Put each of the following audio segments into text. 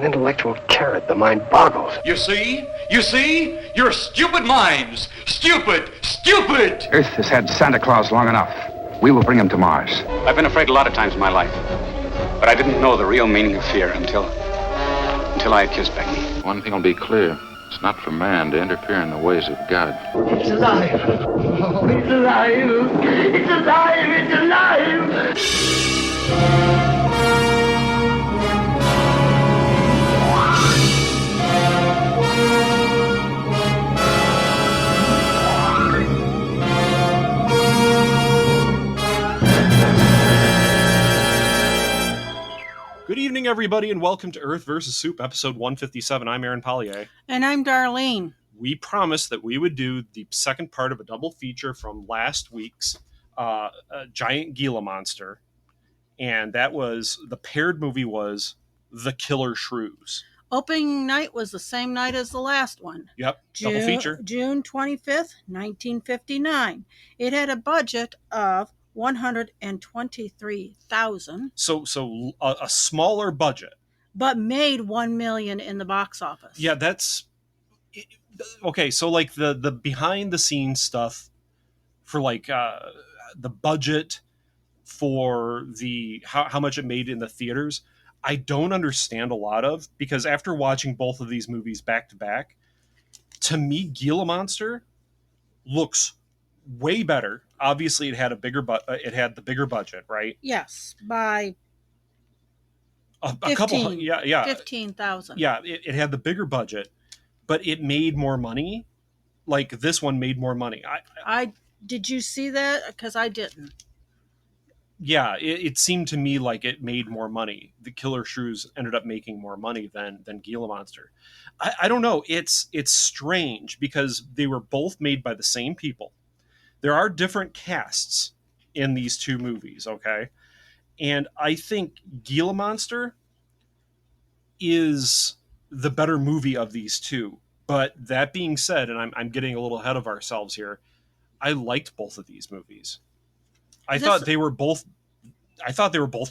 An intellectual carrot, the mind boggles. You see? You see? Your stupid minds. Stupid! Stupid! Earth has had Santa Claus long enough. We will bring him to Mars. I've been afraid a lot of times in my life, but I didn't know the real meaning of fear until I had kissed Becky. One thing will be clear. It's not for man to interfere in the ways of God. It's alive. Oh, it's alive. It's alive. It's alive. Good evening, everybody, and welcome to Earth vs. Soup, episode 157. I'm Aaron Pollier. And I'm Darlene. We promised that we would do the second part of a double feature from last week's Giant Gila Monster, and that was, the paired movie was The Killer Shrews. Opening night was the same night as the last one. Yep, double feature. June 25th, 1959. It had a budget of $123,000. So a smaller budget, but made $1 million in the box office. Yeah, that's okay. So like the behind the scenes stuff for like the budget for the how much it made in the theaters, I don't understand a lot of, because after watching both of these movies back to back, to me, Gila Monster looks way better. Obviously, it had the bigger budget, right? Yes, by a couple, yeah, 15,000. Yeah, it had the bigger budget, but it made more money. Like this one made more money. I did you see that? Because I didn't. Yeah, it seemed to me like it made more money. The Killer Shrews ended up making more money than Gila Monster. I don't know. It's strange because they were both made by the same people. There are different casts in these two movies, okay? And I think Gila Monster is the better movie of these two. But that being said, and I'm getting a little ahead of ourselves here, I liked both of these movies. I thought they were both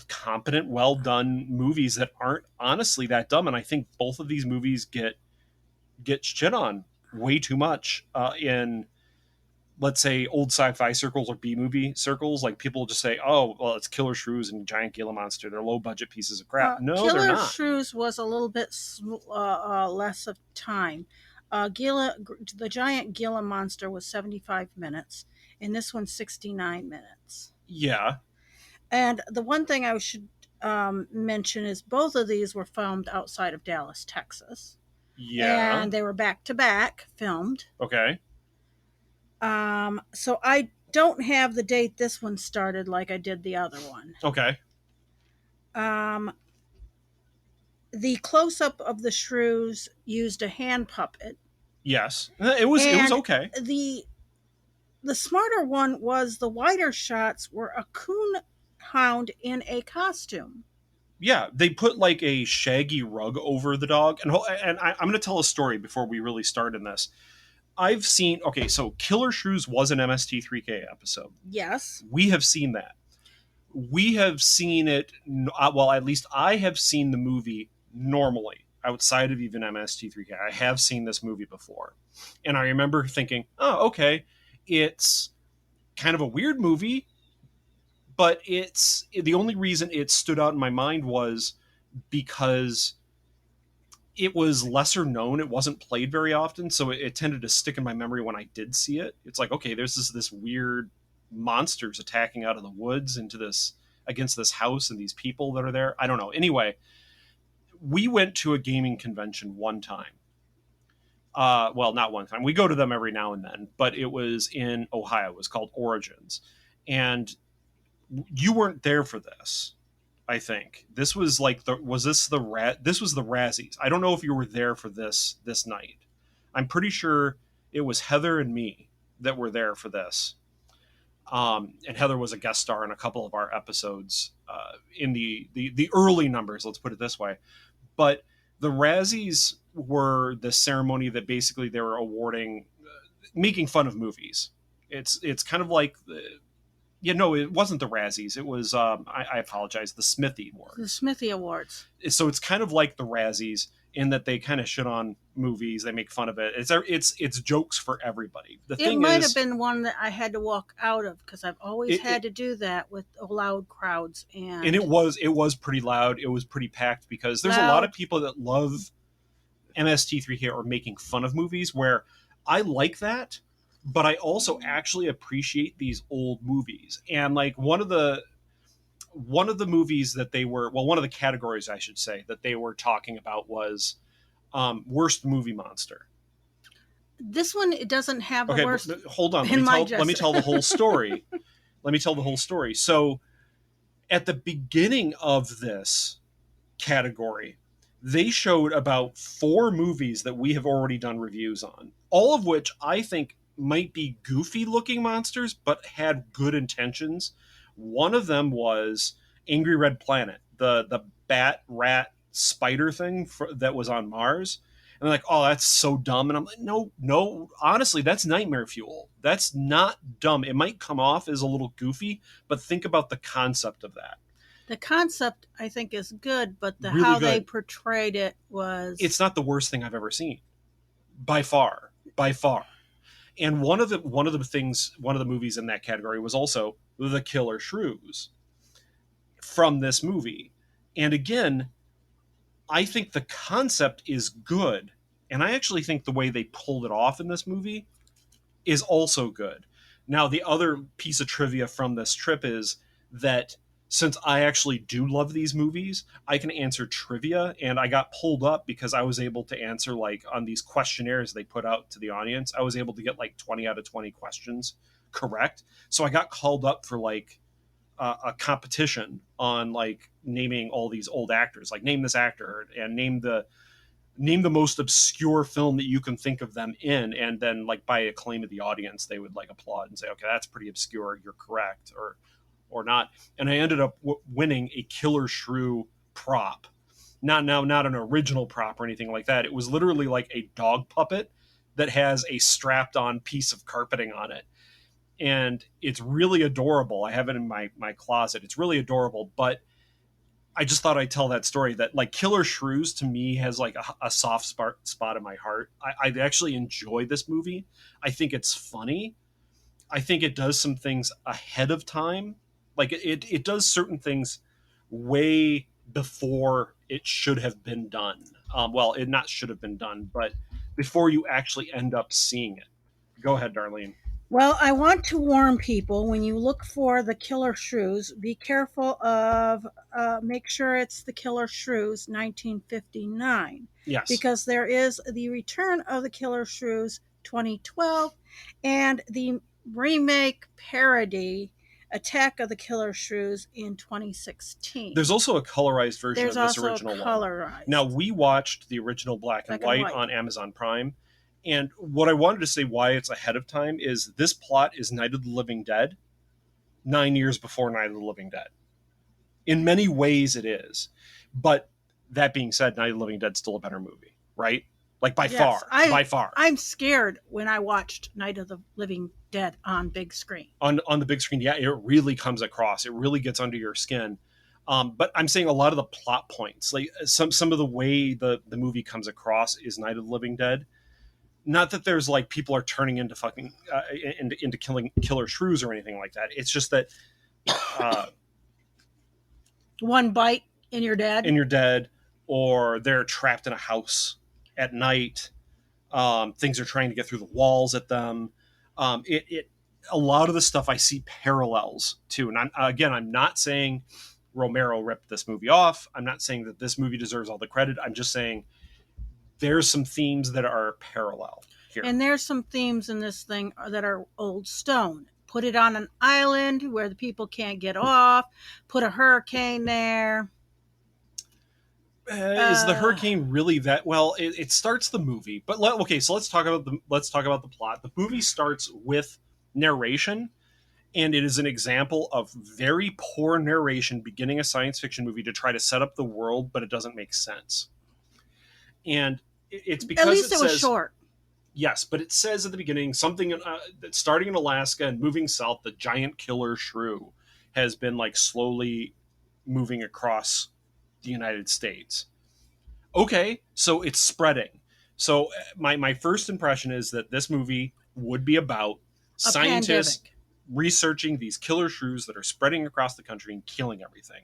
competent, well done movies that aren't honestly that dumb. And I think both of these movies get shit on way too much in, let's say, old sci-fi circles or B-movie circles. Like, people just say, oh, well, it's Killer Shrews and Giant Gila Monster. They're low-budget pieces of crap. No, they're not. Killer Shrews was a little bit less of time. The Giant Gila Monster was 75 minutes, and this one's 69 minutes. Yeah. And the one thing I should mention is both of these were filmed outside of Dallas, Texas. Yeah. And they were back-to-back filmed. Okay. So I don't have the date this one started like I did the other one. Okay. The close-up of the Shrews used a hand puppet. Yes. It was okay. The smarter one was the wider shots were a coon hound in a costume. Yeah, they put like a shaggy rug over the dog. And I'm going to tell a story before we really start in this. I've seen, okay, so Killer Shrews was an MST3K episode. Yes. We have seen that. We have seen it, well, at least I have seen the movie normally, outside of even MST3K. I have seen this movie before. And I remember thinking, oh, okay, it's kind of a weird movie, but it's the only reason it stood out in my mind was because it was lesser known. It wasn't played very often, so it tended to stick in my memory when I did see it. It's like, okay, there's this weird monsters attacking out of the woods against this house and these people that are there. I don't know. Anyway, we went to a gaming convention one time. Well, not one time. We go to them every now and then, but it was in Ohio. It was called Origins. And you weren't there for this, I think. This was like this was the Razzies. I don't know if you were there for this night. I'm pretty sure it was Heather and me that were there for this. And Heather was a guest star in a couple of our episodes in the early numbers, let's put it this way. But the Razzies were the ceremony that basically they were awarding, making fun of movies. It's kind of like Yeah, no, it wasn't the Razzies. It was I apologize, the Smithy Awards. The Smithy Awards. So it's kind of like the Razzies in that they kind of shit on movies. They make fun of it. It's jokes for everybody. The It thing might is, have been one that I had to walk out of because I've always had to do that with loud crowds. And it was pretty loud. It was pretty packed because there's a lot of people that love MST3K or making fun of movies, where I like that, but I also actually appreciate these old movies. And like one of the movies that they were, well, one of the categories I should say that they were talking about was worst movie monster. This one, it doesn't have the worst. But hold on. Let me tell the whole story. Let me tell the whole story. So at the beginning of this category, they showed about 4 movies that we have already done reviews on, all of which I think might be goofy looking monsters, but had good intentions. One of them was Angry Red Planet, the bat, rat, spider thing that was on Mars. And they're like, oh, that's so dumb. And I'm like, no, honestly, that's nightmare fuel. That's not dumb. It might come off as a little goofy, but think about the concept of that. The concept, I think, is good, but Really how good. they portrayed it was... It's not the worst thing I've ever seen. By far. And one of the movies in that category was also The Killer Shrews from this movie. And again, I think the concept is good. And I actually think the way they pulled it off in this movie is also good. Now, the other piece of trivia from this trip is that since I actually do love these movies, I can answer trivia, and I got pulled up because I was able to answer, like, on these questionnaires they put out to the audience, I was able to get like 20 out of 20 questions correct. So I got called up for like a competition on like naming all these old actors, like name this actor and name the most obscure film that you can think of them in, and then like by acclaim of the audience they would like applaud and say, okay, that's pretty obscure, you're correct, or not. And I ended up winning a Killer Shrew prop. Not an original prop or anything like that. It was literally like a dog puppet that has a strapped on piece of carpeting on it. And it's really adorable. I have it in my closet. It's really adorable, but I just thought I'd tell that story, that like Killer Shrews to me has like a soft spot in my heart. I actually enjoy this movie. I think it's funny. I think it does some things ahead of time. Like it does certain things way before it should have been done. Well, it not should have been done, but before you actually end up seeing it. Go ahead, Darlene. Well, I want to warn people, when you look for the Killer Shrews, be careful of, make sure it's the Killer Shrews 1959. Yes. Because there is the Return of the Killer Shrews 2012 and the remake parody Attack of the Killer Shrews in 2016. There's also a colorized version of this original colorized one. Now, we watched the original black and white on Amazon Prime. And what I wanted to say why it's ahead of time is this plot is Night of the Living Dead 9 years before Night of the Living Dead. In many ways it is. But that being said, Night of the Living Dead's still a better movie, right? Like by far. I'm scared when I watched Night of the Living Dead on big screen. On the big screen, yeah, it really comes across. It really gets under your skin. But I'm saying a lot of the plot points, like some of the way the movie comes across is Night of the Living Dead. Not that there's like people are turning into fucking into killing killer shrews or anything like that. It's just that one bite and you're dead. And you're dead, or they're trapped in a house at night. Things are trying to get through the walls at them. A lot of the stuff I see parallels to, and I'm not saying Romero ripped this movie off. I'm not saying that this movie deserves all the credit. I'm just saying there's some themes that are parallel here. And there's some themes in this thing that are old stone. Put it on an island where the people can't get off. Put a hurricane there. Is the hurricane really that well? It starts the movie, but so let's talk about the plot. The movie starts with narration, and it is an example of very poor narration beginning a science fiction movie to try to set up the world, but it doesn't make sense. And it's because at least it was short. Yes, but it says at the beginning something that starting in Alaska and moving south, the giant killer shrew has been like slowly moving across the United States. Okay, so it's spreading. So my first impression is that this movie would be about A scientists pandemic. researching these killer shrews that are spreading across the country and killing everything.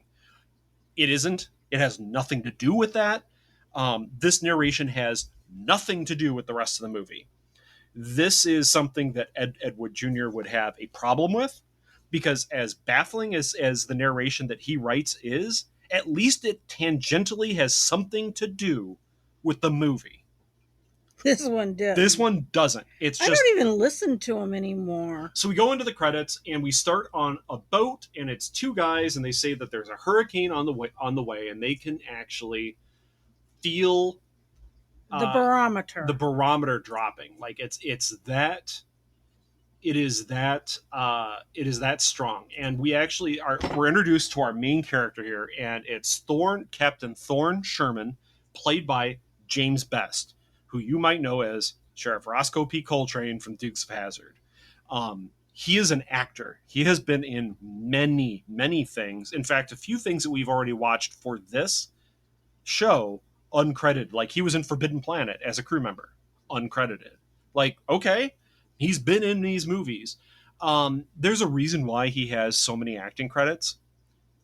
It isn't. It has nothing to do with that. This narration has nothing to do with the rest of the movie. This is something that Ed Wood Jr. would have a problem with, because as baffling as the narration that he writes is, at least it tangentially has something to do with the movie. This one did. This one doesn't. It's I just don't even listen to him anymore. so we go into the credits and we start on a boat, and it's two guys, and they say that there's a hurricane on the way, and they can actually feel The barometer. the barometer dropping. Like it is that strong. And we're introduced to our main character here, and it's Captain Thorne Sherman, played by James Best, who you might know as Sheriff Roscoe P. Coltrane from Dukes of Hazzard. He is an actor. He has been in many, many things. In fact, a few things that we've already watched for this show, uncredited. Like he was in Forbidden Planet as a crew member, uncredited. Like, okay, he's been in these movies. There's a reason why he has so many acting credits.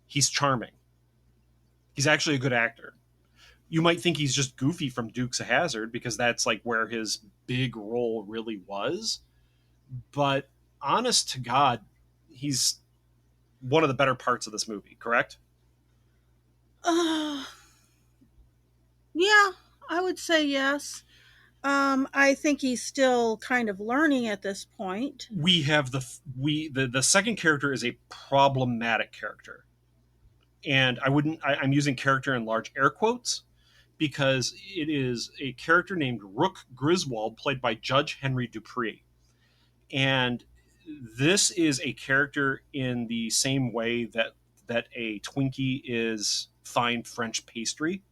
He's charming. He's actually a good actor. You might think he's just goofy from Dukes of Hazzard because that's like where his big role really was. But honest to God, he's one of the better parts of this movie, correct? Yeah, I would say yes. I think he's still kind of learning at this point. We have the second character is a problematic character, and I'm using character in large air quotes because it is a character named Rook Griswold, played by Judge Henry Dupree. And this is a character in the same way that a Twinkie is fine French pastry.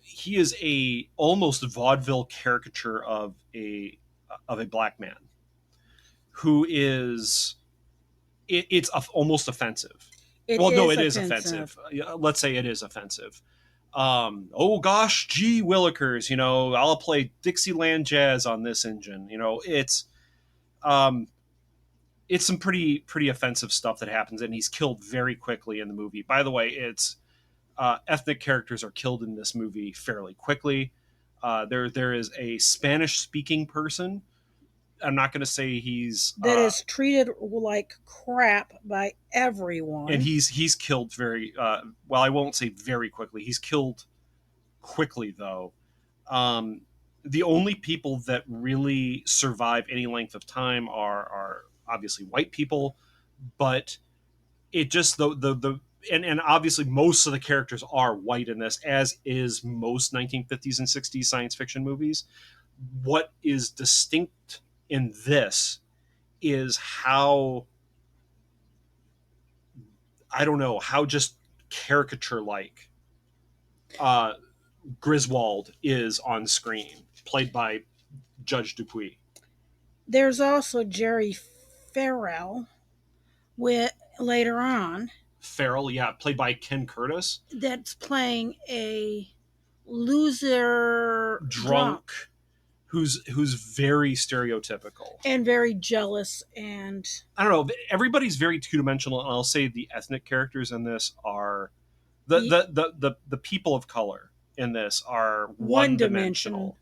He is a almost vaudeville caricature of a black man who is it's almost offensive. It is offensive. Let's say it is offensive. Oh gosh, gee willikers, I'll play Dixieland jazz on this engine. It's some pretty offensive stuff that happens, and he's killed very quickly in the movie. By the way, it's ethnic characters are killed in this movie fairly quickly. There is a Spanish speaking person. I'm not going to say he's that is treated like crap by everyone, and he's killed very well. I won't say very quickly. He's killed quickly though. The only people that really survive any length of time are obviously white people, but it just the and obviously most of the characters are white in this, as is most 1950s and 60s science fiction movies. What is distinct in this is how just caricature like Griswold is on screen, played by Judge Dupuis. There's also Jerry Farrell later on. Farrell, yeah, played by Ken Curtis. That's playing a loser drunk who's very stereotypical and very jealous, and I don't know, everybody's very two-dimensional, and I'll say the ethnic characters in this are the people of color in this are one-dimensional.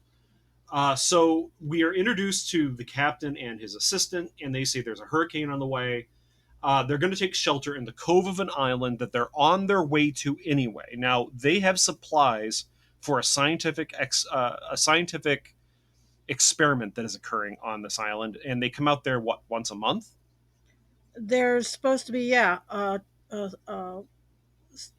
So we are introduced to the captain and his assistant, and they say there's a hurricane on the way. They're going to take shelter in the cove of an island that they're on their way to anyway. Now, they have supplies for a scientific experiment that is occurring on this island, and they come out there, once a month? There's supposed to be,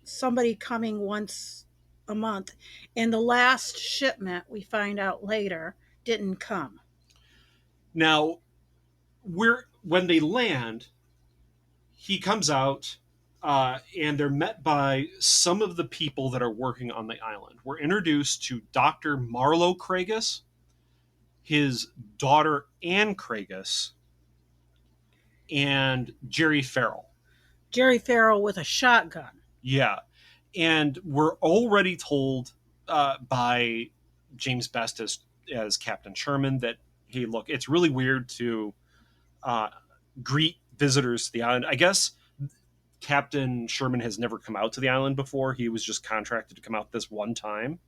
somebody coming once a month, and the last shipment, we find out later, didn't come. Now, when they land, he comes out, and they're met by some of the people that are working on the island. We're introduced to Dr. Marlowe Craigus, his daughter Anne Kragus, and Jerry Farrell. Jerry Farrell with a shotgun. Yeah. And we're already told by James Best as Captain Sherman that, hey, look, it's really weird to greet visitors to the island. I guess Captain Sherman has never come out to the island before. He was just contracted to come out this one time.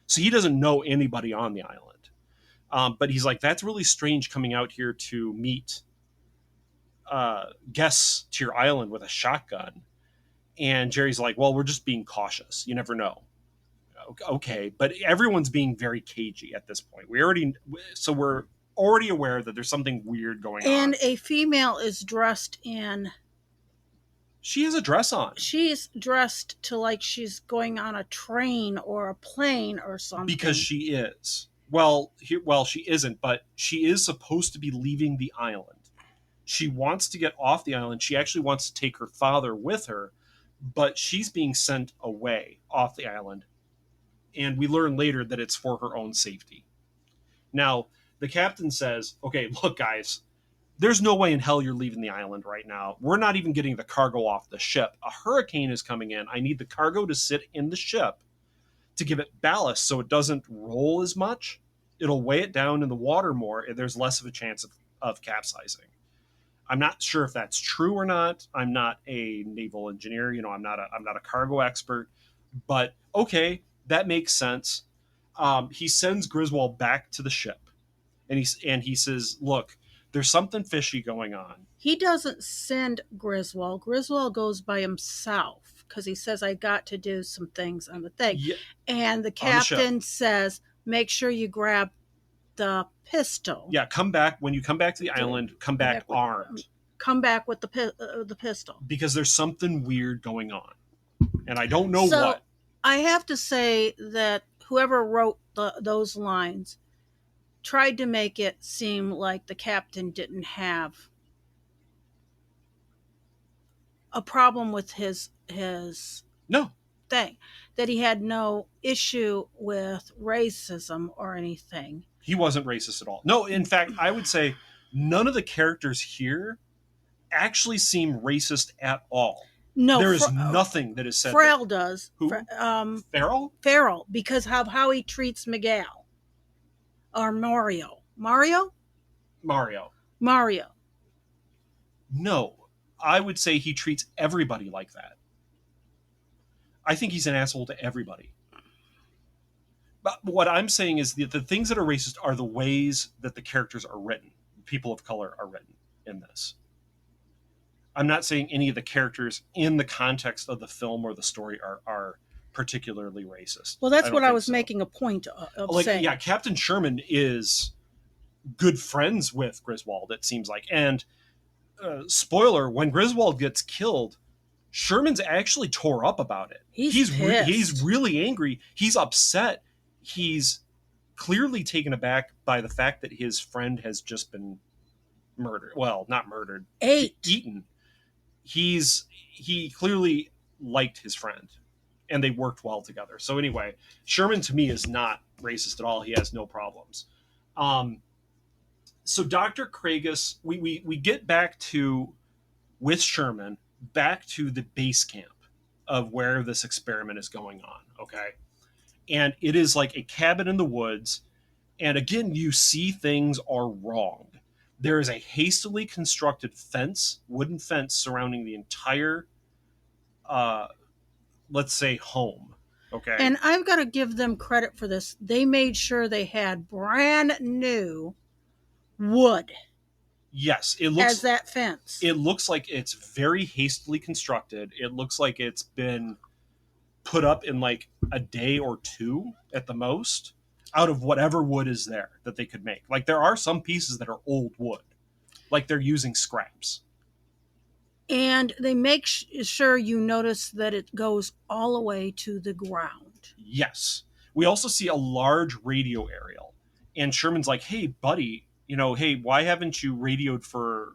So he doesn't know anybody on the island. But he's like, that's really strange coming out here to meet guests to your island with a shotgun. And Jerry's like, well, we're just being cautious. You never know. Okay, but everyone's being very cagey at this point. We're already aware that there's something weird going on. And a female is dressed in... She has a dress on. She's dressed to like she's going on a train or a plane or something. Because she is. Well, she isn't, but she is supposed to be leaving the island. She wants to get off the island. She actually wants to take her father with her, but she's being sent away off the island. And we learn later that it's for her own safety. Now, the captain says, okay, look, guys, there's no way in hell you're leaving the island right now. We're not even getting the cargo off the ship. A hurricane is coming in. I need the cargo to sit in the ship to give it ballast so it doesn't roll as much. It'll weigh it down in the water more, and there's less of a chance of capsizing. I'm not sure if that's true or not. I'm not a naval engineer. I'm not a cargo expert. But okay, that makes sense. He sends Griswold back to the ship, and he says, look, there's something fishy going on. He doesn't send Griswold. Griswold goes by himself because he says, I got to do some things on the thing. Yeah, and the captain says, make sure you grab the pistol. Yeah, come back. When you come back to the island, come back armed. Come back with the pistol. Because there's something weird going on. And I don't know what. I have to say that whoever wrote those lines tried to make it seem like the captain didn't have a problem with his no thing, that he had no issue with racism or anything. He wasn't racist at all. No, in fact, I would say none of the characters here actually seem racist at all. No, there is nothing that is said. Farrell does. Who? Farrell? Farrell, because of how he treats Miguel. Or Mario. Mario. No, I would say he treats everybody like that. I think he's an asshole to everybody. But what I'm saying is that the things that are racist are the ways that the characters are written. People of color are written in this. I'm not saying any of the characters in the context of the film or the story are particularly racist. Well, that's what I was making a point of saying. Yeah, Captain Sherman is good friends with Griswold, it seems like. And spoiler, when Griswold gets killed, Sherman's actually tore up about it. He's really angry. He's upset. He's clearly taken aback by the fact that his friend has just been murdered. Well, not murdered. Eaten. He clearly liked his friend, and they worked well together. So anyway, Sherman to me is not racist at all. He has no problems. So Dr. Kragus, we get back to, with Sherman, back to the base camp of where this experiment is going on, okay? And it is like a cabin in the woods, and again, you see things are wrong. There is a hastily constructed fence, wooden fence, surrounding the entire, let's say, home. Okay. And I've got to give them credit for this. They made sure they had brand new wood. Yes, it looks as that fence. It looks like it's very hastily constructed. It looks like it's been put up in like a day or two at the most, out of whatever wood is there that they could make. Like there are some pieces that are old wood, like they're using scraps. And they make sure you notice that it goes all the way to the ground. Yes. We also see a large radio aerial. And Sherman's like, hey, buddy, hey, why haven't you radioed for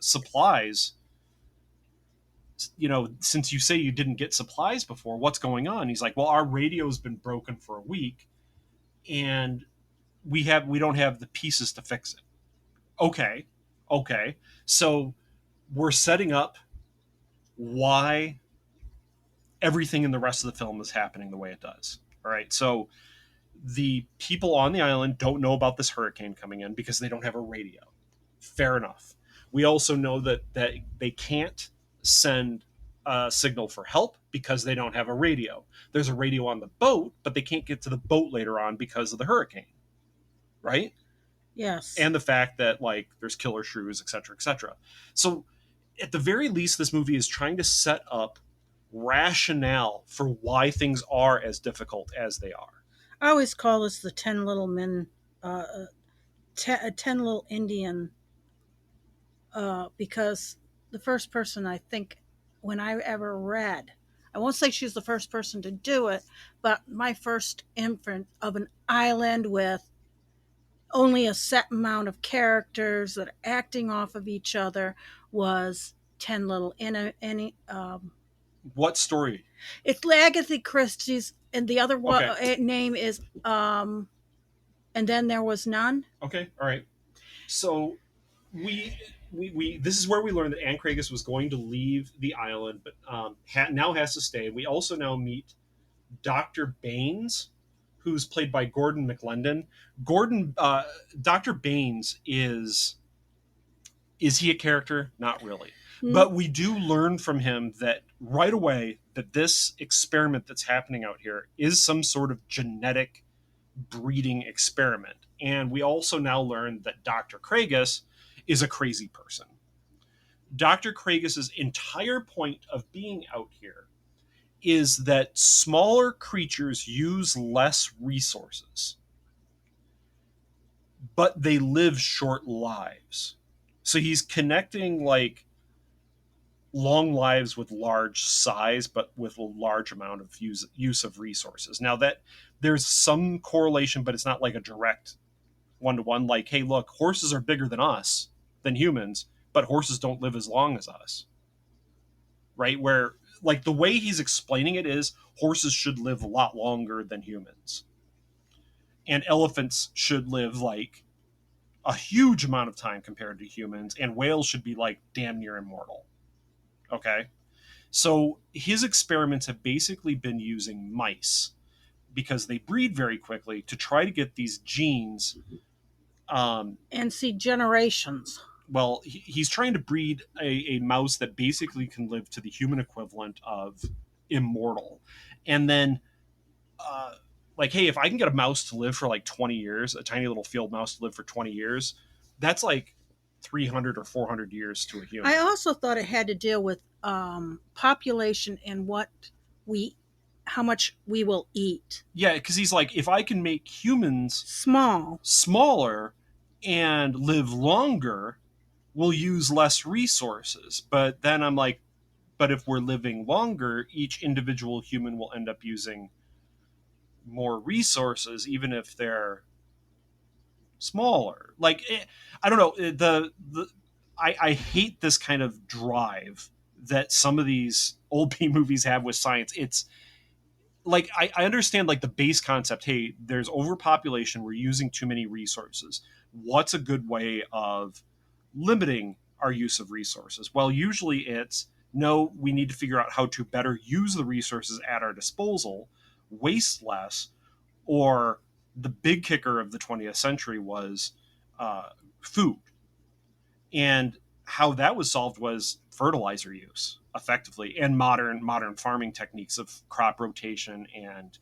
supplies? Since you say you didn't get supplies before, what's going on? He's like, well, our radio's been broken for a week. And we don't have the pieces to fix it. Okay. So we're setting up why everything in the rest of the film is happening the way it does. All right. So the people on the island don't know about this hurricane coming in because they don't have a radio. Fair enough. We also know that they can't send a signal for help because they don't have a radio. There's a radio on the boat, but they can't get to the boat later on because of the hurricane. Right? Yes. And the fact that, like, there's killer shrews, et cetera, et cetera. So at the very least, this movie is trying to set up rationale for why things are as difficult as they are. I always call this the 10 little men, 10 little Indian, because the first person I think when I ever read, I won't say she's the first person to do it, but my first imprint of an island with only a set amount of characters that are acting off of each other was 10 little what story? It's Agatha Christie's, and the other name is and then there was none. Okay, all right. So we this is where we learned that Anne Craigus was going to leave the island, but now has to stay. We also now meet Dr. Baines, who's played by Gordon McLendon. Dr. Baines is he a character? Not really. But we do learn from him that right away that this experiment that's happening out here is some sort of genetic breeding experiment. And we also now learn that Dr. Craigus is a crazy person. Dr. Craigus's entire point of being out here is that smaller creatures use less resources, but they live short lives. So he's connecting, like, long lives with large size, but with a large amount of use of resources. Now, that there's some correlation, but it's not like a direct one-to-one. Like, hey, look, horses are bigger than humans, but horses don't live as long as us. Right? Where, like, the way he's explaining it is horses should live a lot longer than humans. And elephants should live, like, a huge amount of time compared to humans, and whales should be, like, damn near immortal. Okay? So his experiments have basically been using mice because they breed very quickly to try to get these genes. And see generations. Well, he's trying to breed a mouse that basically can live to the human equivalent of immortal. And then, like, hey, if I can get a mouse to live for like 20 years, a tiny little field mouse to live for 20 years, that's like 300 or 400 years to a human. I also thought it had to deal with population and how much we will eat. Yeah, because he's like, if I can make humans smaller and live longer, we'll use less resources. But then I'm like, but if we're living longer, each individual human will end up using more resources, even if they're smaller. Like, I don't know. I hate this kind of drive that some of these old B movies have with science. It's like, I understand, like, the base concept. Hey, there's overpopulation. We're using too many resources. What's a good way of limiting our use of resources? Well, usually it's, no, we need to figure out how to better use the resources at our disposal, waste less, or the big kicker of the 20th century was food. And how that was solved was fertilizer use, effectively, and modern farming techniques of crop rotation and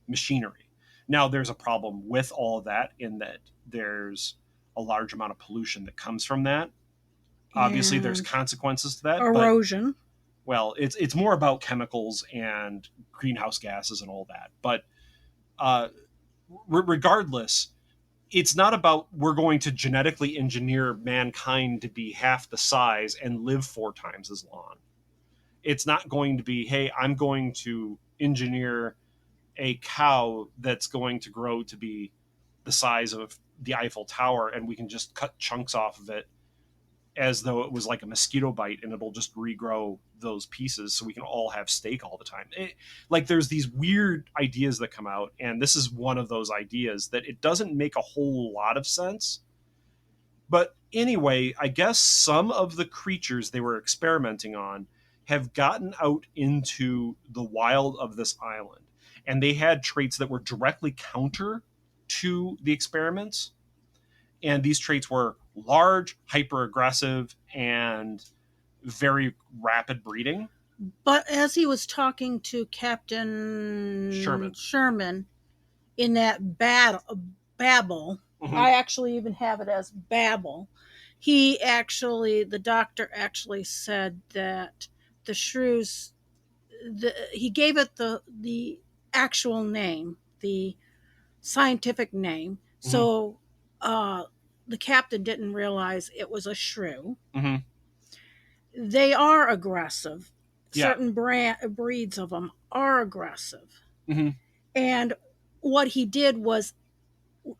machinery. Now, there's a problem with all of that in that there's a large amount of pollution that comes from that. Obviously, there's consequences to that. Erosion. But, well, it's more about chemicals and greenhouse gases and all that. But regardless, it's not about we're going to genetically engineer mankind to be half the size and live 4 times as long. It's not going to be, hey, I'm going to engineer a cow that's going to grow to be the size of the Eiffel Tower, and we can just cut chunks off of it as though it was like a mosquito bite, and it'll just regrow those pieces so we can all have steak all the time. Like there's these weird ideas that come out, and this is one of those ideas that it doesn't make a whole lot of sense. But anyway, I guess some of the creatures they were experimenting on have gotten out into the wild of this island, and they had traits that were directly counter to the experiments. And these traits were large, hyper aggressive, and very rapid breeding. But as he was talking to Captain Sherman in that babble, I actually even have it as babble. The doctor actually said that the Shrews, he gave it the actual name, the scientific name. So the captain didn't realize it was a shrew. They are aggressive. Certain breeds of them are aggressive. And what he did was,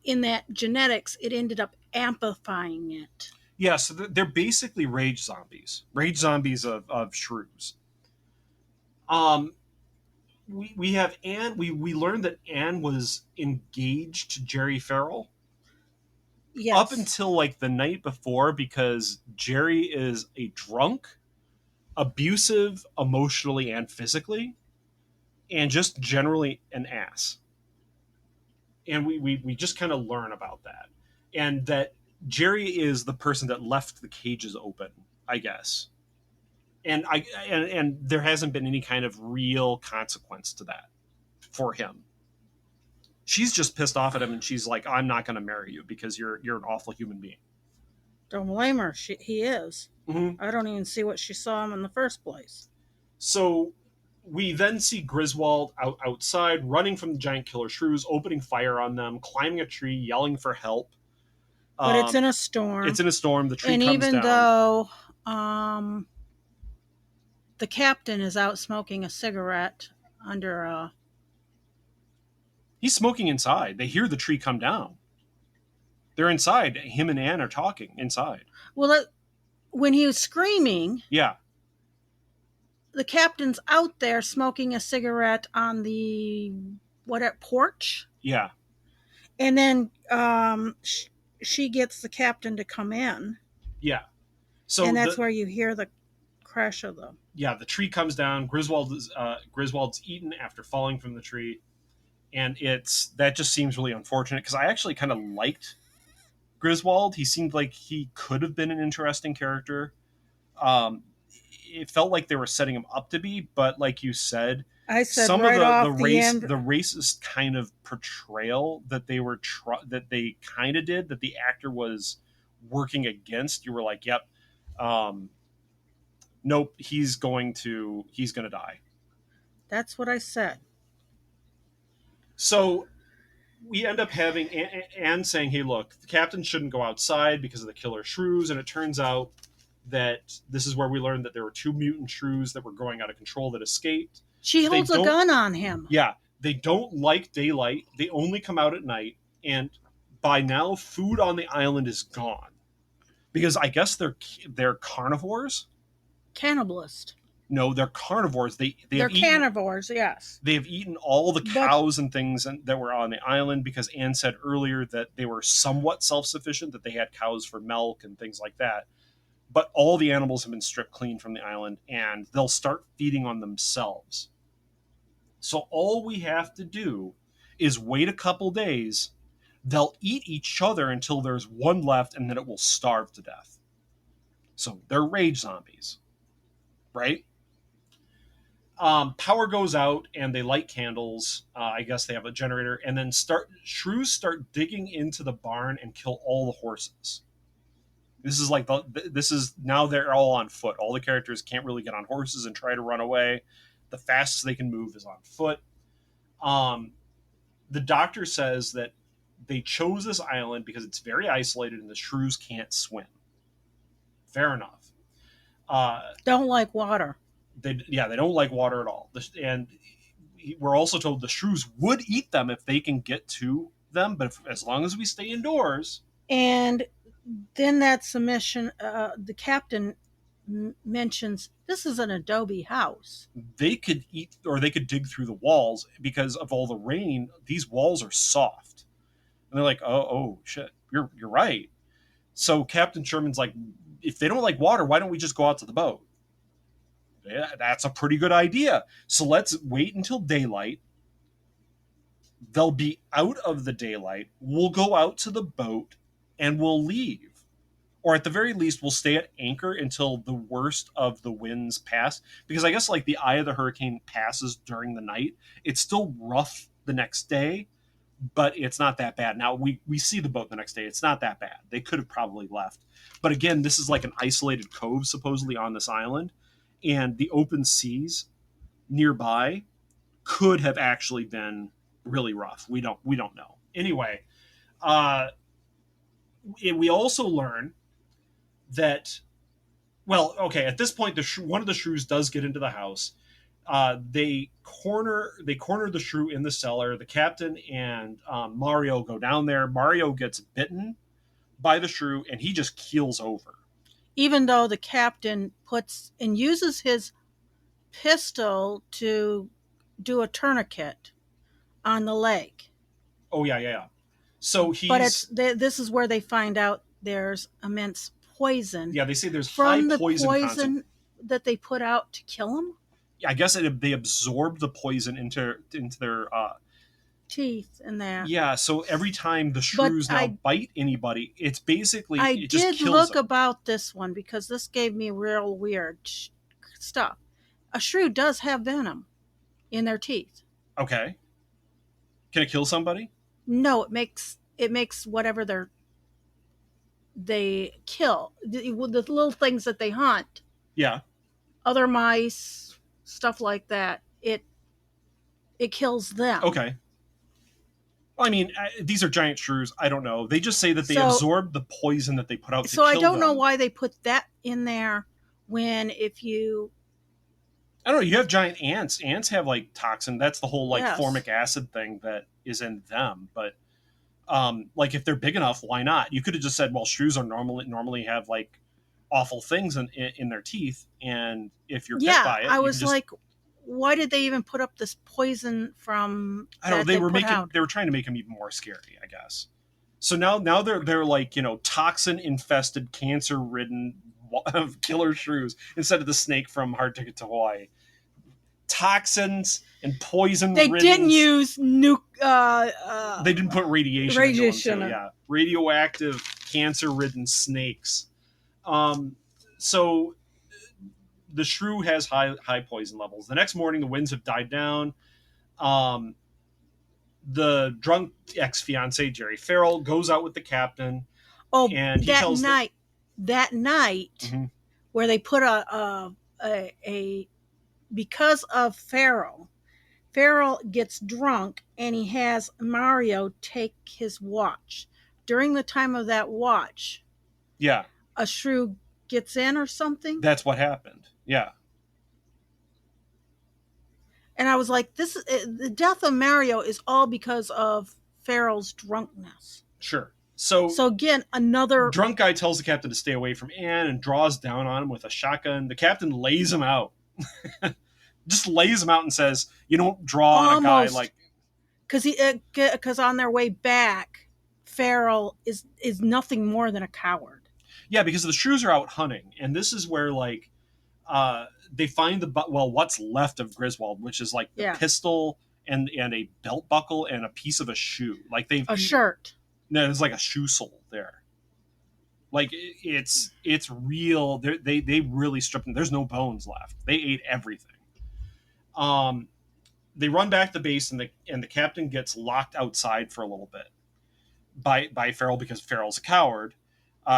in that genetics, it ended up amplifying it. Yeah, so they're basically rage zombies of shrews. We have Anne. We learned that Anne was engaged to Jerry Farrell. Yes. Up until like the night before, because Jerry is a drunk, abusive emotionally and physically, and just generally an ass. And we just kind of learn about that. And that Jerry is the person that left the cages open, I guess. And and there hasn't been any kind of real consequence to that for him. She's just pissed off at him, and she's like, I'm not going to marry you because you're an awful human being. Don't blame her. He is. I don't even see what she saw him in the first place. So we then see Griswold outside, running from the giant killer shrews, opening fire on them, climbing a tree, yelling for help. But it's in a storm. It's in a storm. The tree and comes down. And even though the captain is out smoking a cigarette under a... He's smoking inside. They hear the tree come down. They're inside. Him and Anne are talking inside. Well, when he was screaming... Yeah. The captain's out there smoking a cigarette on the porch. Yeah. And then she gets the captain to come in. Yeah. So and that's where you hear the crash of the... Yeah, the tree comes down. Griswold's eaten after falling from the tree. And that just seems really unfortunate, because I actually kind of liked Griswold. He seemed like he could have been an interesting character. It felt like they were setting him up to be, but like you said, some right of the racist kind of portrayal that they were that they kind of did, that the actor was working against, you were like, yep, nope, he's going to die. That's what I said. So we end up having Anne saying, hey, look, the captain shouldn't go outside because of the killer shrews. And it turns out that this is where we learned that there were 2 mutant shrews that were growing out of control that escaped. She holds a gun on him. Yeah. They don't like daylight. They only come out at night. And by now, food on the island is gone. Because I guess they're carnivores? Cannibalist. No, they're carnivores. They're carnivores, yes. They have eaten all the cows and things that were on the island, because Anne said earlier that they were somewhat self-sufficient, that they had cows for milk and things like that. But all the animals have been stripped clean from the island, and they'll start feeding on themselves. So all we have to do is wait a couple days. They'll eat each other until there's one left, and then it will starve to death. So they're rage zombies, right? Power goes out, and they light candles. I guess they have a generator, and then shrews start digging into the barn and kill all the horses. This is now they're all on foot. All the characters can't really get on horses and try to run away. The fastest they can move is on foot. The doctor says that they chose this island because it's very isolated and the shrews can't swim. Fair enough. Don't like water. They don't like water at all. And we're also told the shrews would eat them if they can get to them, but as long as we stay indoors. And Then that submission, the captain mentions this is an adobe house. They could eat, or they could dig through the walls because of all the rain. These walls are soft, and they're like, oh shit, you're right. So Captain Sherman's like, if they don't like water, why don't we just go out to the boat? Yeah, that's a pretty good idea. So let's wait until daylight. They'll be out of the daylight. We'll go out to the boat and we'll leave. Or at the very least, we'll stay at anchor until the worst of the winds pass. Because I guess like the eye of the hurricane passes during the night. It's still rough the next day, but it's not that bad. Now, we see the boat the next day. It's not that bad. They could have probably left. But again, this is like an isolated cove, supposedly, on this island. And the open seas nearby could have actually been really rough. We don't know. Anyway, we also learn that, well, okay, at this point, one of the shrews does get into the house. They corner the shrew in the cellar. The captain and Mario go down there. Mario gets bitten by the shrew, and he just keels over. Even though the captain puts and uses his pistol to do a tourniquet on the leg. Oh yeah. So he's. But this is where they find out there's immense poison. Yeah, they say there's from high the poison that they put out to kill him. I guess they absorb the poison into their teeth and that. Yeah, so every time the shrews bite anybody, it's basically it just kills them. About this one because this gave me real weird stuff. A shrew does have venom in their teeth. Okay. Can it kill somebody? No, it makes whatever they kill, the little things that they hunt. Yeah. Other mice, stuff like that. It kills them. Okay. I mean, these are giant shrews. I don't know. They just say that they absorb the poison that they put out to kill them. So I don't know why they put that in there when I don't know. You have giant ants. Ants have like toxin. That's the whole formic acid thing that is in them. But like if they're big enough, why not? You could have just said, well, shrews are normally have like awful things in their teeth, and if you're bit by it, I was like, why did they even put up this poison from? I don't know. They were trying to make them even more scary, I guess. So now they're like, toxin infested, cancer ridden killer shrews instead of the snake from Hard Ticket to Hawaii. Toxins and poison. They didn't use they didn't put radiation. Radiation. Yeah, radioactive, cancer-ridden snakes. So the shrew has high poison levels. The next morning, the winds have died down. The drunk ex-fiance Jerry Farrell goes out with the captain. Oh, and that night, mm-hmm. where they put a because of Farrell gets drunk and he has Mario take his watch. During the time of that watch, a shrew gets in or something. That's what happened. Yeah. And I was like, the death of Mario is all because of Farrell's drunkenness. Sure. So again, another drunk guy tells the captain to stay away from Anne and draws down on him with a shotgun. The captain lays him out. Just lays him out and says, "You don't draw on a guy like." Because on their way back, Farrell is nothing more than a coward. Yeah, because the shrews are out hunting, and this is where they find what's left of Griswold, which is like the pistol and a belt buckle and a piece of a shoe, like a shirt. No, there's like a shoe sole there. Like it's real. They really stripped them. There's no bones left. They ate everything. They run back to the base, and the captain gets locked outside for a little bit by Farrell because Farrell's a coward.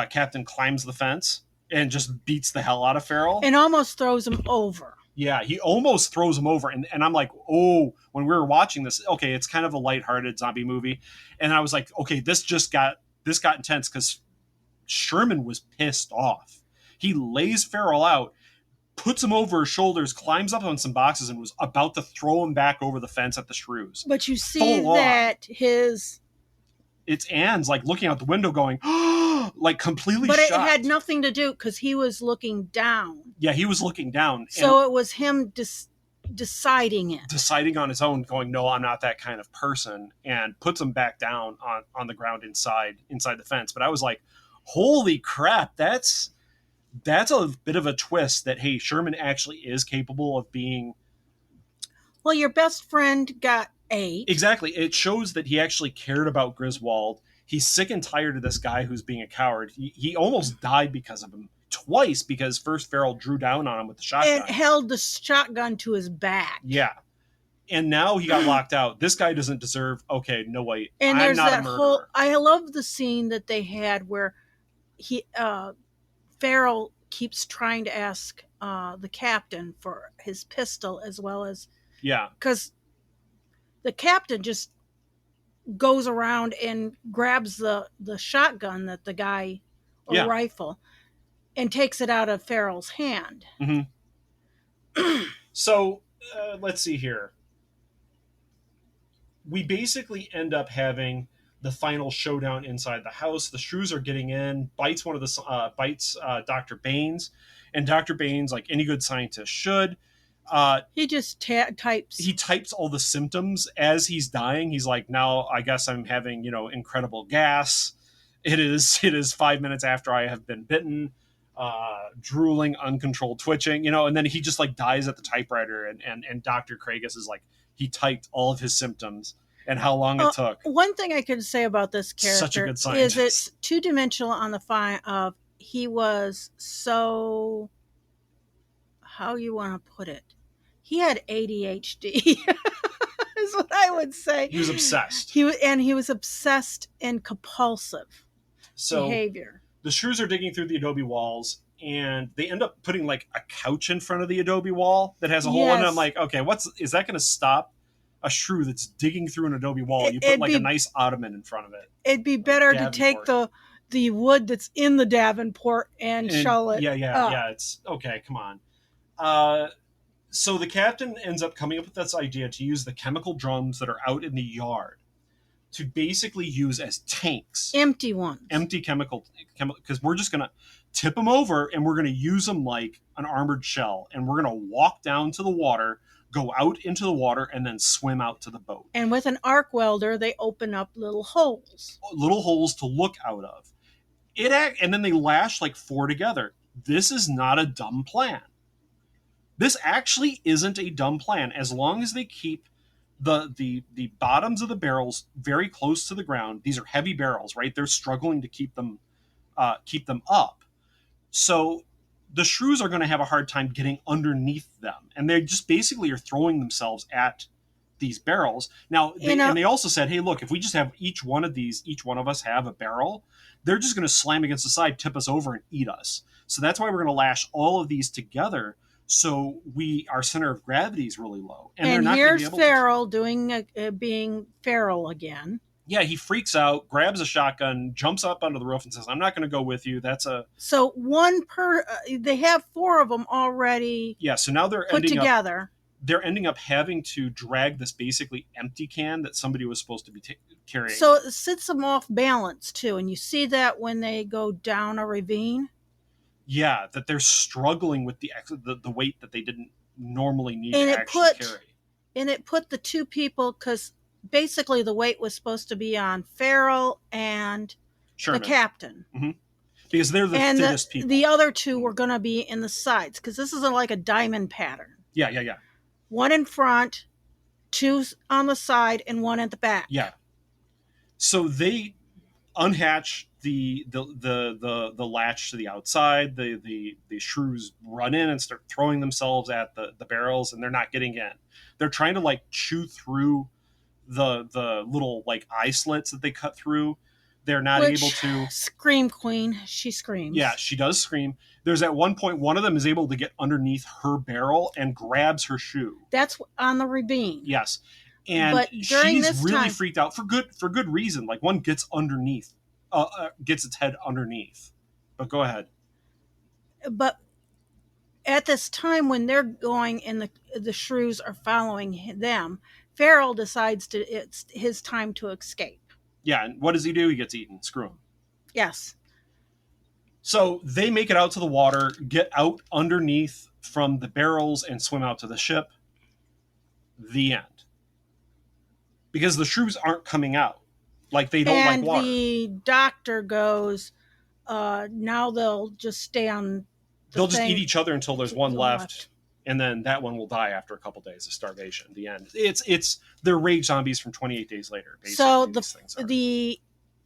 Captain climbs the fence and just beats the hell out of Farrell and almost throws him over. Yeah, he almost throws him over, and I'm like, oh, when we were watching this, okay, it's kind of a lighthearted zombie movie, and I was like, okay, this got intense because Sherman was pissed off. He lays Farrell out, puts him over his shoulders, climbs up on some boxes, and was about to throw him back over the fence at the shrews. But you see that It's Anne's like looking out the window going, like completely but shocked. It had nothing to do because he was looking down. Yeah, he was looking down. So it was him deciding it. Deciding on his own, going, no, I'm not that kind of person, and puts him back down on the ground inside the fence. But I was like, holy crap, that's a bit of a twist that, hey, Sherman actually is capable of being... Well, your best friend got 8. Exactly. It shows that he actually cared about Griswold. He's sick and tired of this guy who's being a coward. He almost died because of him. Twice, because first Farrell drew down on him with the shotgun. And held the shotgun to his back. Yeah. And now he got locked out. This guy doesn't deserve... Okay, no, wait. And I'm not a murderer. I love the scene that they had where Farrell keeps trying to ask the captain for his pistol as well as... Yeah. Because the captain just goes around and grabs the shotgun that the guy... Or rifle... and takes it out of Farrell's hand. Mm-hmm. So, let's see here. We basically end up having the final showdown inside the house. The Shrews are getting in, bites Dr. Baines, and Dr. Baines, like any good scientist should, he just types. He types all the symptoms as he's dying. He's like, now I guess I'm having, incredible gas. It is 5 minutes after I have been bitten. Drooling, uncontrolled twitching, and then he just like dies at the typewriter, and Dr. Craigus is like, he typed all of his symptoms and how long it took. One thing I could say about this character Such a good scientist. Is it's two-dimensional on the fine of he was so, how you want to put it? He had ADHD is what I would say. He was obsessed. He was obsessed and compulsive behavior. The Shrews are digging through the adobe walls, and they end up putting like a couch in front of the adobe wall that has a hole in it. I'm like, okay, is that going to stop a Shrew that's digging through an adobe wall? You put like a nice ottoman in front of it. It'd be better to take the wood that's in the Davenport and shell it. Yeah. It's okay. Come on. So the captain ends up coming up with this idea to use the chemical drums that are out in the yard to basically use as tanks. Empty ones. Empty chemical, because we're just going to tip them over and we're going to use them like an armored shell. And we're going to walk down to the water, go out into the water, and then swim out to the boat. And with an arc welder, they open up little holes. Little holes to look out of. And then they lash like 4 together. This is not a dumb plan. This actually isn't a dumb plan, as long as they keep the bottoms of the barrels very close to the ground. These are heavy barrels, right? They're struggling to keep them up. So the Shrews are going to have a hard time getting underneath them, and they just basically are throwing themselves at these barrels. Now, and they also said, hey, look, if we just have each one of us have a barrel, they're just going to slam against the side, tip us over, and eat us. So that's why we're going to lash all of these together. So our center of gravity is really low, and they're not going to be able Farrell being Farrell again. Yeah, he freaks out, grabs a shotgun, jumps up onto the roof, and says, "I'm not going to go with you." So one per. They have 4 of them already. Yeah, so now they're put together. They're ending up having to drag this basically empty can that somebody was supposed to be carrying. So it sits them off balance too, and you see that when they go down a ravine. Yeah, that they're struggling with the weight that they didn't normally need to actually carry. And it put the 2 people, because basically the weight was supposed to be on Farrell and Sherman. The captain. Mm-hmm. Because they're the thinnest people. The other 2 were going to be in the sides, because this is like a diamond pattern. Yeah. 1 in front, 2 on the side, and 1 at the back. Yeah. So they unhatch the latch to the outside. The Shrews run in and start throwing themselves at the barrels, and they're not getting in. They're trying to like chew through the little like eye slits that they cut through. They're not able to. Scream Queen. She screams. Yeah, she does scream. There's at one point one of them is able to get underneath her barrel and grabs her shoe. That's on the ravine. Yes. And she's really freaked out for good reason. Like one gets underneath, gets its head underneath. But go ahead. But at this time when they're going and the Shrews are following them, Farrell decides it's his time to escape. Yeah, and what does he do? He gets eaten. Screw him. Yes. So they make it out to the water, get out underneath from the barrels, and swim out to the ship. The end. Because the shrews aren't coming out. Like, they don't like water. And the doctor goes, now they'll just stay on They'll just eat each other until there's one left, and then that one will die after a couple days of starvation. The end. It's they're rage zombies from 28 days later. Basically, so the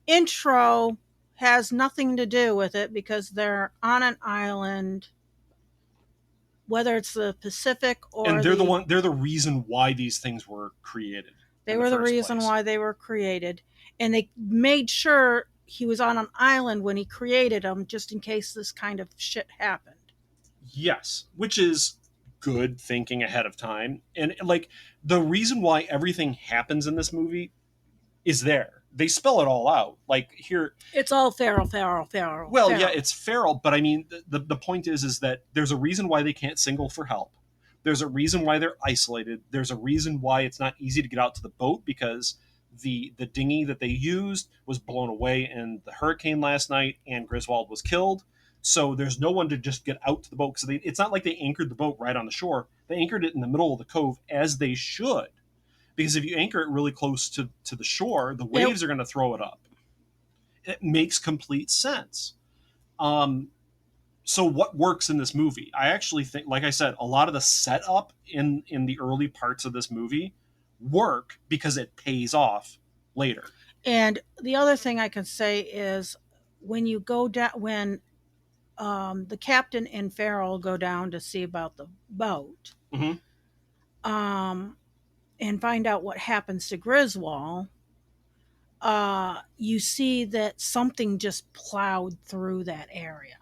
intro has nothing to do with it because they're on an island, whether it's the Pacific or and they're the reason why these things were created. They were the reason why they were created, and they made sure he was on an island when he created them, just in case this kind of shit happened. Yes, which is good thinking ahead of time. And like, the reason why everything happens in this movie is there. They spell it all out. Like, here, it's all feral. Well, feral. yeah, it's feral, but I mean, the point is that there's a reason why they can't single for help. There's a reason why they're isolated. There's a reason why it's not easy to get out to the boat, because the dinghy that they used was blown away in the hurricane last night, and Griswold was killed. So there's no one to just get out to the boat, because it's not like they anchored the boat right on the shore. They anchored it in the middle of the cove, as they should, because if you anchor it really close to the shore, the waves are going to throw it up. It makes complete sense. So what works in this movie? I actually think, like I said, a lot of the setup in the early parts of this movie work because it pays off later. And the other thing I can say is when you go down, when the captain and Farrell go down to see about the boat, and find out what happens to Griswold, you see that something just plowed through that area.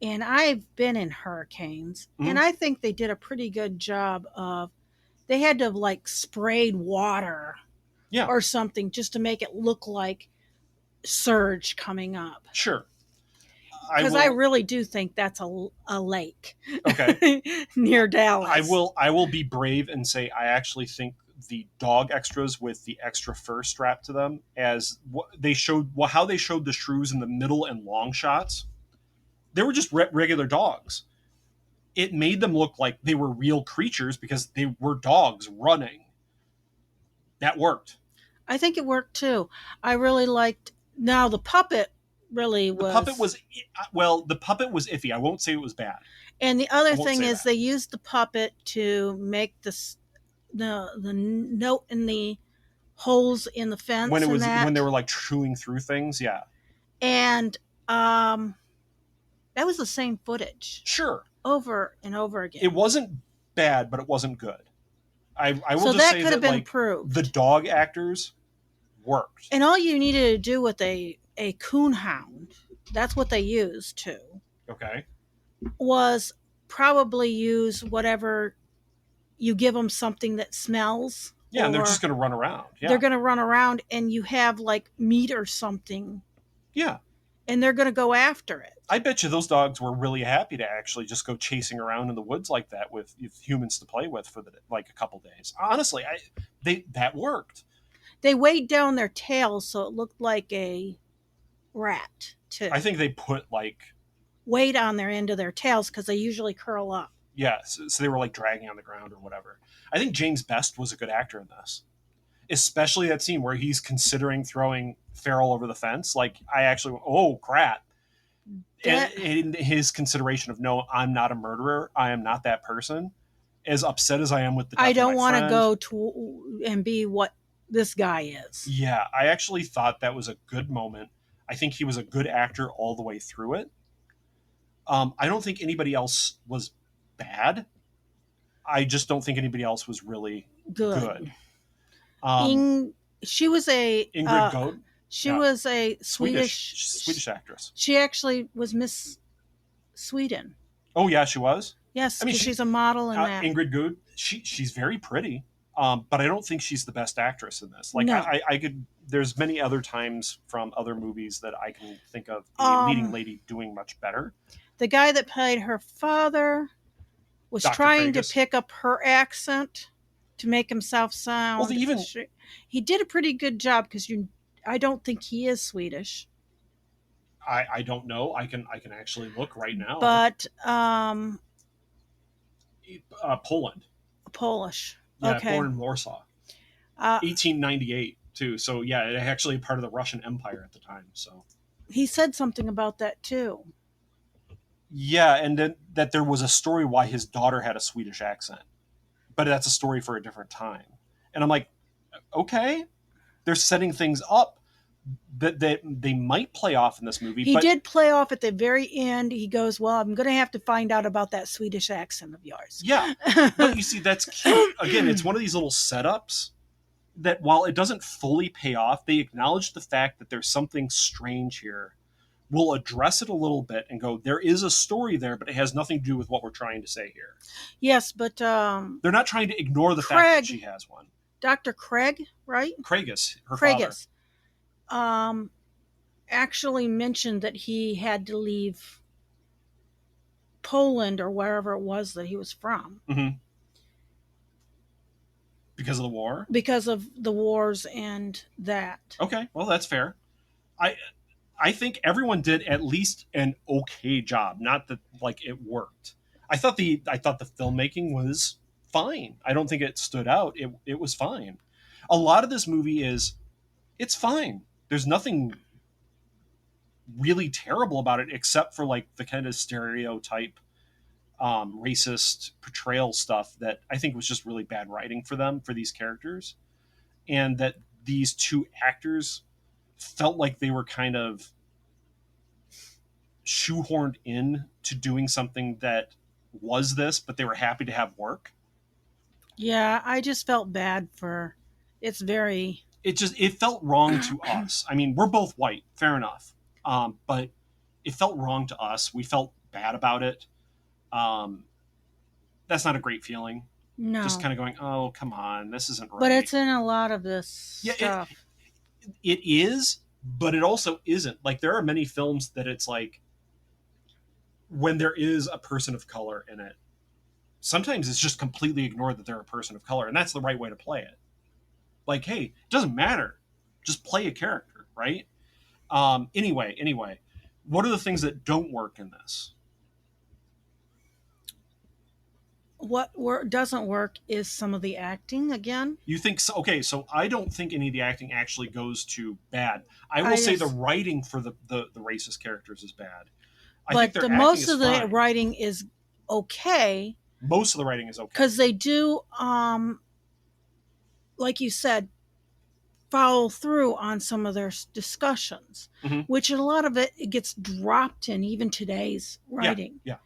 And I've been in hurricanes, and I think they did a pretty good job of, they had to have like sprayed water or something just to make it look like surge coming up. Sure. Because I really do think that's a lake. Okay. Near Dallas. I will be brave and say I actually think the dog extras with the extra fur strapped to them, as what they showed, how they showed the shrews in the middle and long shots, they were just regular dogs. It made them look like they were real creatures because they were dogs running. That worked. I think it worked too. I really liked. Now the puppet really was. The puppet was iffy. I won't say it was bad. And the other thing is, they used the puppet to make the note in the holes in the fence when they were like chewing through things. Yeah. And that was the same footage. Sure. Over and over again. It wasn't bad, but it wasn't good. I will so just that say could have been like, improved. The dog actors worked. And all you needed to do with a coonhound, that's what they used too. Okay. Was probably use whatever you give them, something that smells. Yeah, and they're just going to run around. Yeah. They're going to run around, and you have like meat or something. Yeah. And they're going to go after it. I bet you those dogs were really happy to actually just go chasing around in the woods like that with humans to play with for like a couple days. Honestly, that worked. They weighed down their tails so it looked like a rat too. I think they put like weight on their end of their tails because they usually curl up. Yeah, so they were like dragging on the ground or whatever. I think James Best was a good actor in this, especially that scene where he's considering throwing Farrell over the fence. Like, I actually went, oh crap. And in his consideration of, no, I'm not a murderer. I am not that person. As upset as I am with the death I don't want to go to and be what this guy is. Yeah, I actually thought that was a good moment. I think he was a good actor all the way through it. I don't think anybody else was bad. I just don't think anybody else was really good. She was a Ingrid Goat. She was a Swedish actress. She actually was Miss Sweden. Oh yeah, she was. Yes, I mean she's a model in that. Ingrid Goat. She's very pretty, but I don't think she's the best actress in this. Like, no. I could. There's many other times from other movies that I can think of a leading lady doing much better. The guy that played her father was Dr. trying Pragus. to pick up her accent to make himself sound. Well, he did a pretty good job because I don't think he is Swedish. I don't know. I can actually look right now. But Poland. Polish. Yeah, Okay. born in Warsaw. 1898 too. So yeah, it actually part of the Russian Empire at the time. So he said something about that too. Yeah, and then that there was a story why his daughter had a Swedish accent, but that's a story for a different time. And I'm like, okay, they're setting things up that they might play off in this movie. He did play off at the very end. He goes, well, I'm going to have to find out about that Swedish accent of yours. Yeah, but you see, that's cute. Again, it's one of these little setups that while it doesn't fully pay off, they acknowledge the fact that there's something strange here. We'll address it a little bit and go, there is a story there, but it has nothing to do with what we're trying to say here. Yes, but they're not trying to ignore the fact that she has one. Dr. Craig, right? Craigus, her father. Actually mentioned that he had to leave Poland or wherever it was that he was from. Mm-hmm. Because of the war? Because of the wars and that. Okay, well, that's fair. I think everyone did at least an okay job. Not that like it worked. I thought the filmmaking was fine. I don't think it stood out. It was fine. A lot of this movie it's fine. There's nothing really terrible about it except for like the kind of stereotype racist portrayal stuff that I think was just really bad writing for them, for these characters, and that these two actors felt like they were kind of shoehorned in to doing something that was this, but they were happy to have work. Yeah, I just felt bad for it felt wrong to us. I mean, we're both white, fair enough. But it felt wrong to us. We felt bad about it. That's not a great feeling. No. Just kind of going, oh, come on, this isn't right. But it's in a lot of this stuff. It is, but it also isn't. Like, there are many films that it's like, when there is a person of color in it, sometimes it's just completely ignored that they're a person of color, and that's the right way to play it. Like, hey, it doesn't matter. Just play a character, right? Anyway, what are the things that don't work in this? What doesn't work is some of the acting again. You think so? Okay, so I don't think any of the acting actually goes to bad. I will say the writing for the racist characters is bad. But most of the writing is okay. Most of the writing is okay. Because they do, like you said, follow through on some of their discussions, which a lot of it gets dropped in even today's writing. Yeah.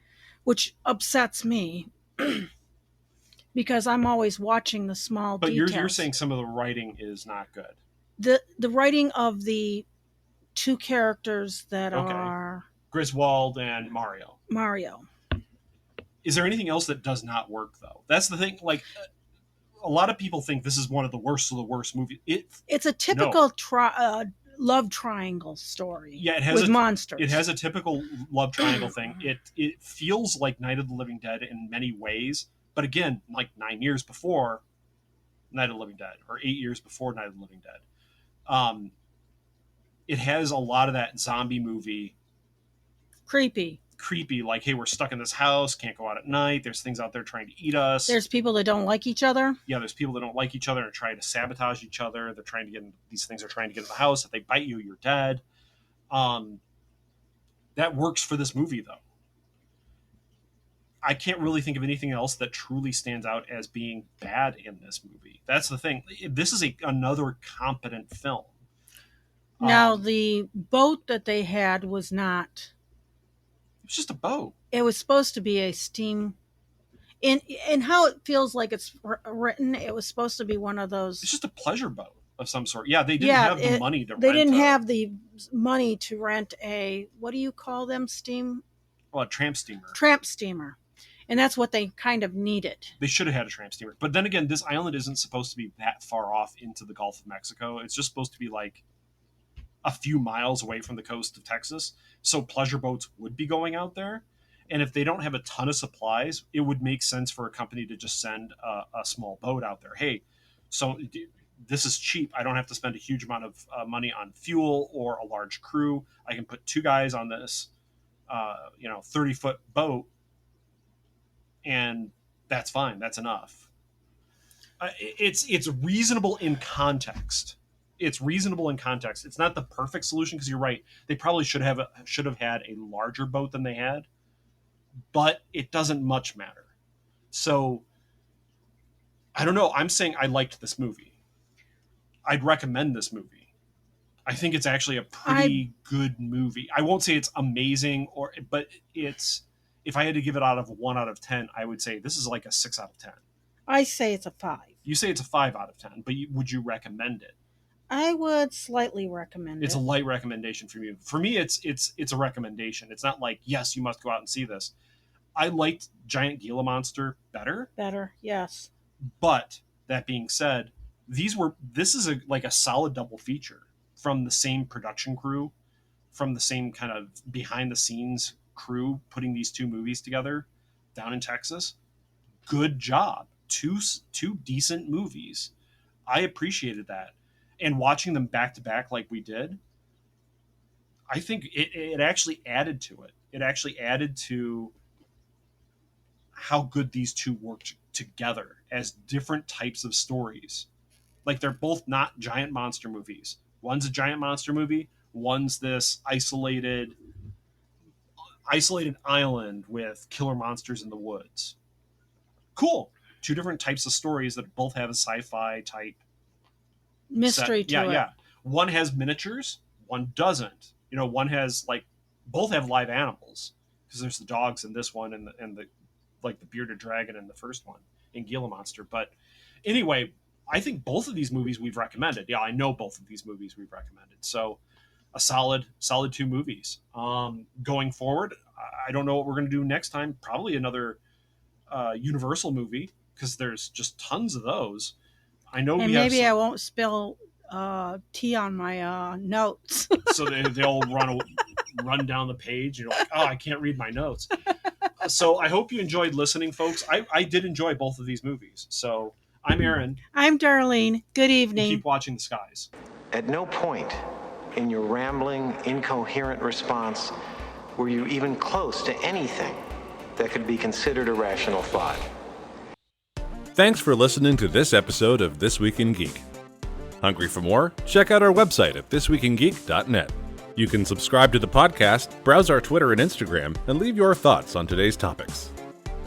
Which upsets me because I'm always watching the small details. But you're saying some of the writing is not good. The writing of the two characters that are Griswold and Mario. Is there anything else that does not work though? That's the thing. Like, a lot of people think this is one of the worst of the worst movies. It's a typical love triangle story. Yeah, it has with monsters. It has a typical love triangle thing. It feels like Night of the Living Dead in many ways, but again, like 9 years before Night of the Living Dead, or 8 years before Night of the Living Dead. It has a lot of that zombie movie. Creepy, like, hey, we're stuck in this house, can't go out at night, there's things out there trying to eat us. There's people that don't like each other. Yeah, there's people that don't like each other and trying to sabotage each other. They're trying to get in, these things are trying to get in the house. If they bite you, you're dead. That works for this movie, though. I can't really think of anything else that truly stands out as being bad in this movie. That's the thing. This is another competent film. Now, the boat that they had was not... It's just a boat. It was supposed to be a steam. In how it feels like it's written, it was supposed to be one of those. It's just a pleasure boat of some sort. Yeah, they didn't have the money to. They didn't have the money to rent a, what do you call them? Steam. Well, a tramp steamer. Tramp steamer, and that's what they kind of needed. They should have had a tramp steamer, but then again, this island isn't supposed to be that far off into the Gulf of Mexico. It's just supposed to be like a few miles away from the coast of Texas. So pleasure boats would be going out there. And if they don't have a ton of supplies, it would make sense for a company to just send a small boat out there. Hey, so this is cheap. I don't have to spend a huge amount of money on fuel or a large crew. I can put 2 guys on this, 30-foot boat, and that's fine. That's enough. It's reasonable in context. It's reasonable in context. It's not the perfect solution, because you're right. They probably should have had a larger boat than they had, but it doesn't much matter. So I don't know. I'm saying I liked this movie. I'd recommend this movie. I think it's actually a pretty good movie. I won't say it's amazing, but it's, if I had to give it out of 1 out of 10, I would say this is like a 6 out of 10. I say it's a 5. You say it's a 5 out of 10, but would you recommend it? I would slightly recommend it. It's a light recommendation for you. For me, it's a recommendation. It's not like, yes, you must go out and see this. I liked Giant Gila Monster better. Better, yes. But that being said, this is like a solid double feature from the same production crew, from the same kind of behind the scenes crew putting these 2 movies together down in Texas. Good job. Two decent movies. I appreciated that. And watching them back to back like we did, I think it actually added to it. It actually added to how good these 2 worked together as different types of stories. Like, they're both not giant monster movies. One's a giant monster movie. One's this isolated island with killer monsters in the woods. Cool. 2 different types of stories that both have a sci-fi type mystery to it. Yeah. One has miniatures, one doesn't. One has, like, both have live animals, because there's the dogs in this one and the like the bearded dragon in the first one in Gila Monster. But anyway, I think both of these movies we've recommended. Yeah, I know both of these movies we've recommended. So a solid 2 movies. Going forward, I don't know what we're going to do next time. Probably another Universal movie, because there's just tons of those. I know. And maybe I won't spill tea on my notes. So they all run down the page. You're like, oh, I can't read my notes. So I hope you enjoyed listening, folks. I did enjoy both of these movies. So I'm Aaron. I'm Darlene. Good evening. Keep watching the skies. At no point in your rambling, incoherent response were you even close to anything that could be considered a rational thought. Thanks for listening to this episode of This Week in Geek. Hungry for more? Check out our website at thisweekingeek.net. You can subscribe to the podcast, browse our Twitter and Instagram, and leave your thoughts on today's topics.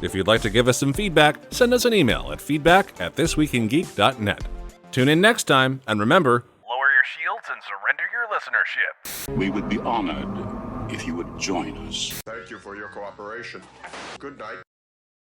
If you'd like to give us some feedback, send us an email at feedback@thisweekingeek.net. Tune in next time, and remember, lower your shields and surrender your listenership. We would be honored if you would join us. Thank you for your cooperation. Good night.